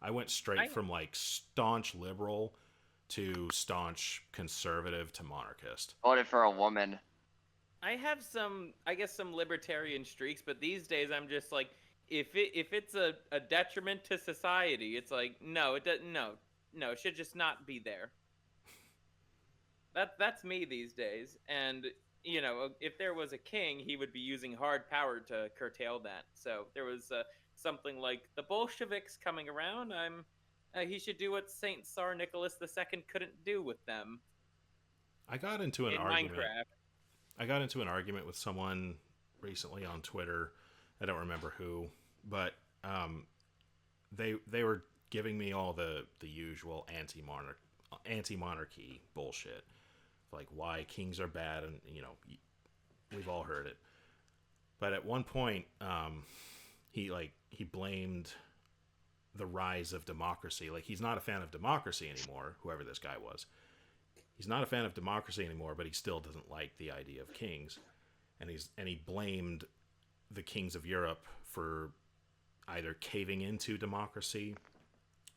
I went straight I from like staunch liberal to staunch conservative to monarchist. Voted for a woman. I have some, I guess, some libertarian streaks, but these days I'm just like, if it's a detriment to society, it's like no, it doesn't. No, no, it should just not be there. That's me these days, and if there was a king, he would be using hard power to curtail that. So there was something like the Bolsheviks coming around. He should do what Saint Tsar Nicholas II couldn't do with them I got into an in argument. Minecraft. I got into an argument with someone recently on Twitter. I don't remember who, but they were giving me all the usual anti monarchy bullshit, like why kings are bad, and we've all heard it. But at one point, he blamed the rise of democracy. Like he's not a fan of democracy anymore. Whoever this guy was, he's not a fan of democracy anymore, but he still doesn't like the idea of kings, and he blamed the kings of Europe for either caving into democracy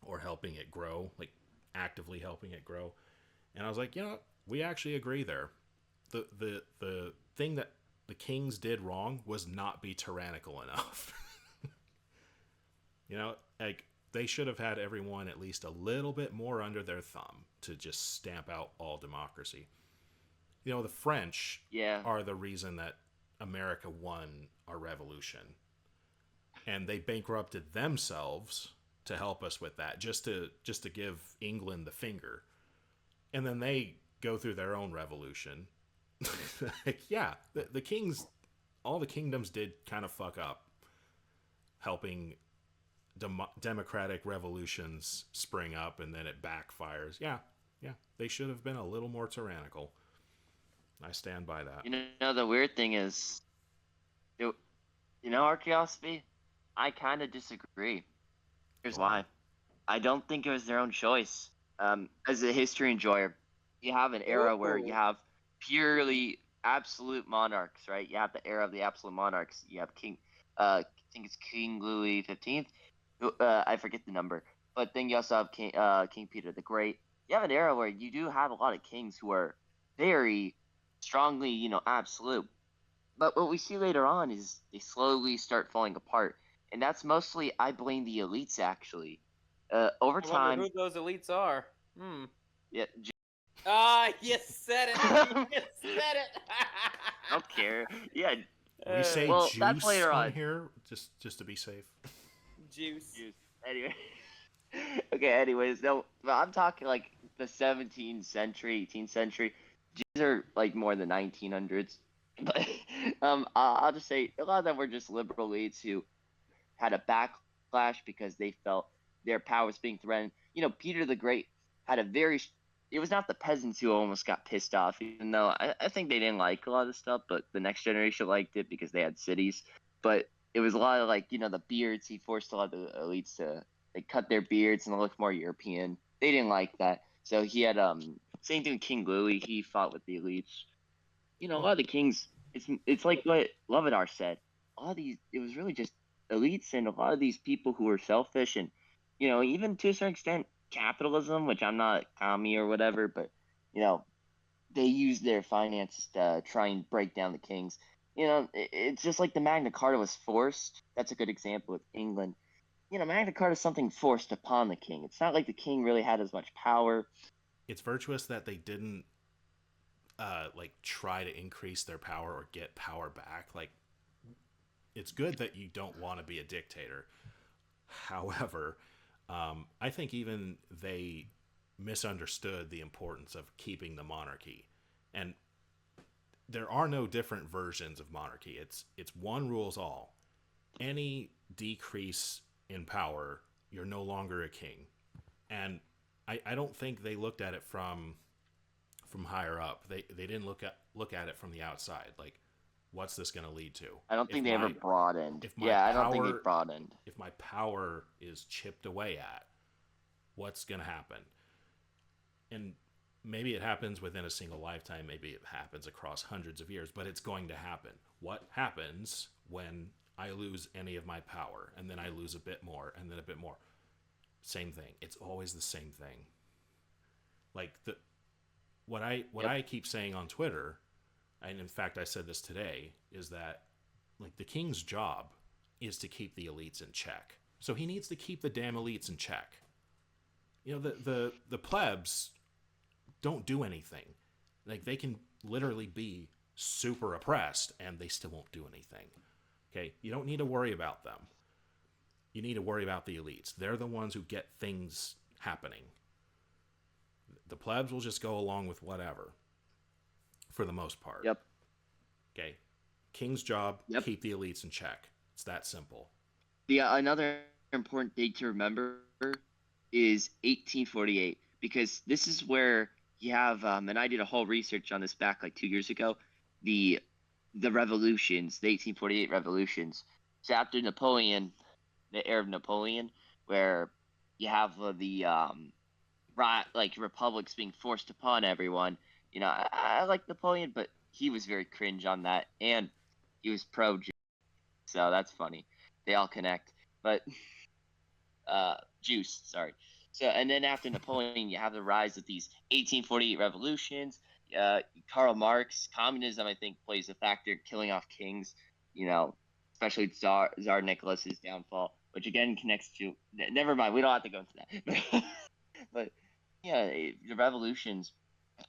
or helping it grow, like actively helping it grow. And I was like, we actually agree there. The thing that the kings did wrong was not be tyrannical enough. Like they should have had everyone at least a little bit more under their thumb to just stamp out all democracy. The French Yeah. are the reason that America won our revolution, and they bankrupted themselves to help us with that, just to give England the finger, and then they go through their own revolution. Like, yeah, the kings, all the kingdoms did kind of fuck up, helping democratic revolutions spring up, and then it backfires. Yeah, yeah, they should have been a little more tyrannical. I stand by that. The weird thing is, you Archaeosophy, I kind of disagree. Here's why. I don't think it was their own choice. As a history enjoyer, you have an era where you have purely absolute monarchs, right? You have the era of the absolute monarchs. You have I think it's King Louis 15th. I forget the number, but then you also have King Peter the Great. You have an era where you do have a lot of kings who are very strongly, absolute. But what we see later on is they slowly start falling apart, and that's mostly I blame the elites actually. Over I wonder time, who those elites are. Hmm. yeah. Ah, you said it. You said it. I don't care. Yeah. We say Well, that's juice later on on. here just to be safe. Juice. Anyway. Okay. Anyways, no, but I'm talking like the 17th century, 18th century. These are like more than 1900s. But I'll just say a lot of them were just liberal elites who had a backlash because they felt their power was being threatened. Peter the Great had a very. It was not the peasants who almost got pissed off, even though I think they didn't like a lot of stuff, but the next generation liked it because they had cities. But it was a lot of like the beards. He forced a lot of the elites to cut their beards and look more European. They didn't like that, so he had same thing with King Louis. He fought with the elites. A lot Well, of the kings. It's like what Lovidar said. A lot of these, it was really just elites and a lot of these people who were selfish and, even to a certain extent, capitalism, which I'm not commie or whatever, but they used their finances to try and break down the kings. It's just like the Magna Carta was forced. That's a good example with England. Magna Carta is something forced upon the king. It's not like the king really had as much power. it's virtuous that they didn't like try to increase their power or get power back. Like it's good that you don't want to be a dictator. However, I think even they misunderstood the importance of keeping the monarchy, and there are no different versions of monarchy. It's one rules all. Any decrease in power, you're no longer a king. And I don't think they looked at it from higher up. They didn't look at it from the outside. Like, what's this going to lead to? I don't If think they ever my broadened. if my Yeah, I don't think they power broadened. if my power is chipped away at, what's going to happen? And maybe it happens within a single lifetime, maybe it happens across hundreds of years, but it's going to happen. What happens when I lose any of my power and then I lose a bit more and then a bit more? Same thing. It's always the same thing. Like what Yep. I keep saying on Twitter, and in fact I said this today, is that like the king's job is to keep the elites in check. So he needs to keep the damn elites in check. You know, the plebs don't do anything. Like they can literally be super oppressed and they still won't do anything. Okay? You don't need to worry about them. You need to worry about the elites. They're the ones who get things happening. The plebs will just go along with whatever for the most part. Yep. Okay? King's job, Yep. keep the elites in check. It's that simple. The another important date to remember is 1848 because this is where you have and I did a whole research on this back like 2 years ago. The the revolutions, the 1848 revolutions. So after Napoleon, the era of Napoleon, where you have like republics being forced upon everyone. You know, I like Napoleon, but he was very cringe on that, and he was pro. So that's funny. They all connect, but juice. Sorry. So and then after Napoleon, you have the rise of these 1848 revolutions. Karl Marx, communism, I think, plays a factor, killing off kings. You know, especially Tsar Nicholas's downfall, which again connects to. Never mind, we don't have to go into that. But yeah, the revolutions.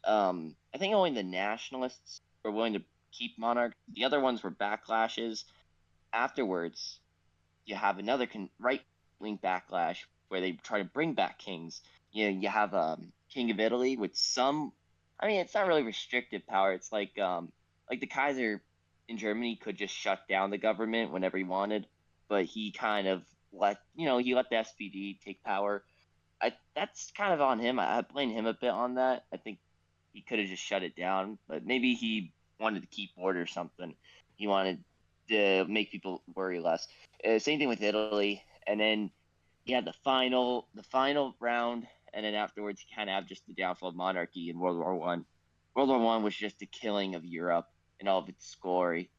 I think only the nationalists were willing to keep monarch. The other ones were backlashes. Afterwards, you have another right wing backlash where they try to bring back kings. You have King of Italy with some. I mean, it's not really restrictive power. It's like the Kaiser in Germany could just shut down the government whenever he wanted, but he kind of he let the SPD take power. That's kind of on him. I blame him a bit on that. I think he could have just shut it down, but maybe he wanted to keep order or something. He wanted to make people worry less. Same thing with Italy, and then you had the final round, and then afterwards you kind of have just the downfall of monarchy in World War One. World War One was just the killing of Europe and all of its glory.